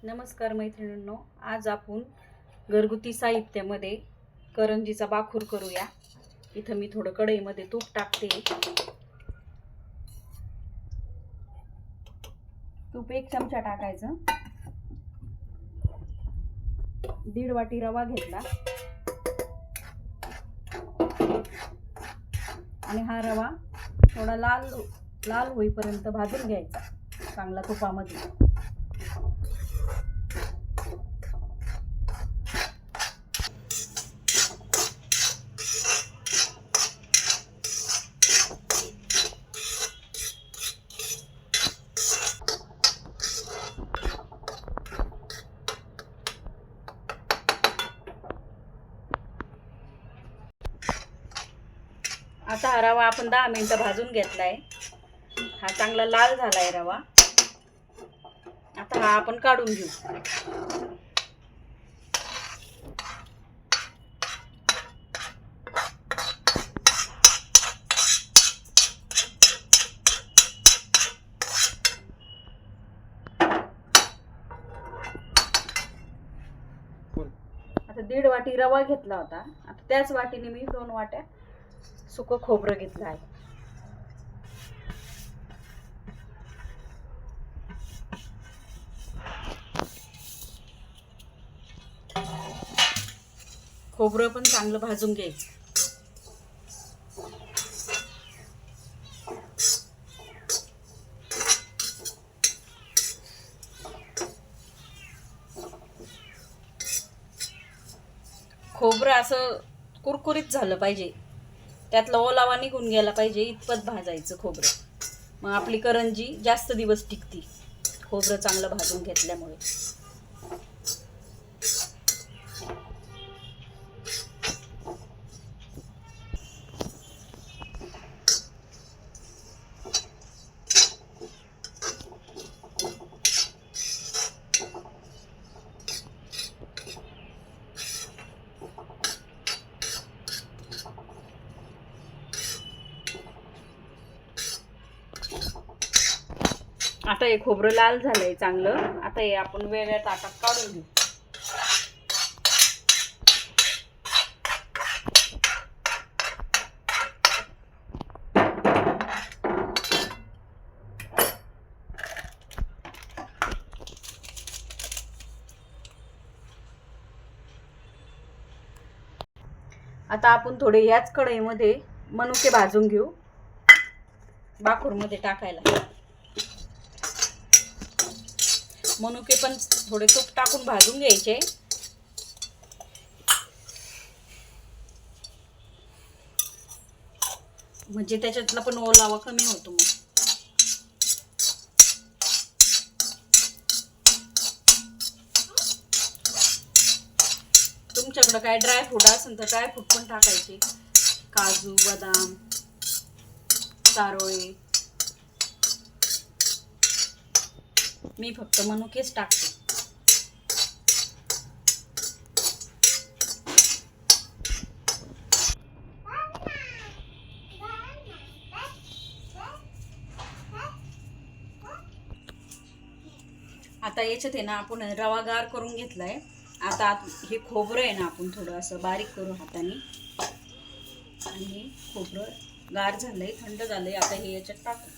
नमस्कार मैत्रिणींनो, आज आपण घरगुती साहित्यामध्ये करंजीचा बाखूर करूया। इथं मी थोडं कढईमध्ये तूप टाकते। तूप 1 चमचा टाकायचं। 1.5 वाटी रवा घेतला आणि हा रवा थोडा लाल होईपर्यंत भाजून घ्यायचा चांगला तुपामध्ये। आता हा रवा आपण 10 मिनिटं भाजून घेतलाय। हा चांगला लाल झालाय रवा। आता हा आपण काढून घेऊ। आता 1.5 वाटी रवा घेतला होता। आता त्याच वाटीने मी 2 वाट्या सुकं खोबरं घेतलं आहे। खोबरं पण चांगलं भाजून घ्यायचं। खोबरं असं कुरकुरीत झालं पाहिजे, त्यातला ओलावा निघून गेला पाहिजे इतपत भाजायचं खोबरं। मग आपली करंजी जास्त दिवस टिकती खोबरं चांगलं भाजून घेतल्यामुळे। आता हे खोबरं लाल झालंय चांगलं। आता हे आपण वेगळ्या ताटात काढून घेऊ। आता आपण थोडे याच कढईमध्ये मनुके भाजून घेऊ बाखूरमध्ये टाकायला। मनुके पण थोडे तूप टाकून भाजून घ्यायचे, म्हणजे त्याच्यातला पण ओलावा कमी होतो। मग तुमच्याकडे काय ड्रायफ्रूट असेल तर ड्रायफ्रूट पण टाकायचे, काजू, बदाम, चारोळे। मी फक्त मनुकेच टाकते। आता याच्यात आहे ना आपण रवा गार करून घेतलाय। आता हे खोबरं आहे ना आपण थोडं असं बारीक करू हाताने, आणि हे खोबरं गार झालंय, थंड झालंय। आता हे याच्यात टाकू।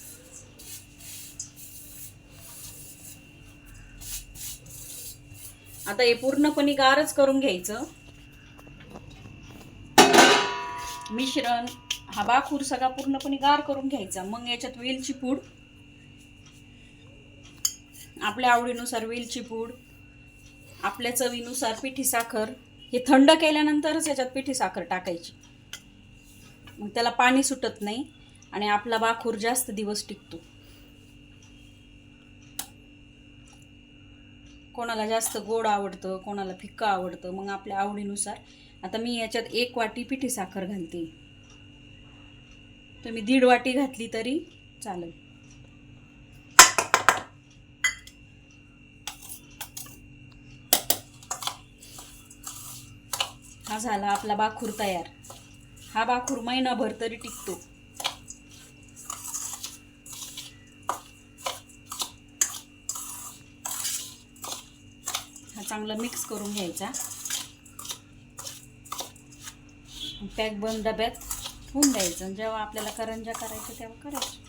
आता हे पूर्णपणे गारच करून घ्यायचं मिश्रण। हा बाखूर सगळा पूर्णपणे गार करून घ्यायचा। मग याच्यात वेलची पूड, आपल्या आवडीनुसार वेलची पूड, आपल्या चवीनुसार पिठी साखर। हे थंड केल्यानंतरच याच्यात पिठी साखर टाकायची, मग त्याला पाणी सुटत नाही आणि आपला बाखूर जास्त दिवस टिकतो। कोणाला जास्त गोड आवडतं, कोणाला फिक्का आवडतं, मग आपल्या आवडीनुसार। आता मी याच्यात 1 वाटी पिठी साखर घालते। तुम्ही 1.5 वाटी घातली तरी चालेल। हा झाला आपला बाखूर तयार। हा बाखूर महिनाभर तरी टिकतो। चांगलं मिक्स करून घ्यायचा. पॅक बंद डब्यात होऊन द्यायचं. जेव्हा आपल्याला करंज्या करायचं तेव्हा करायचं.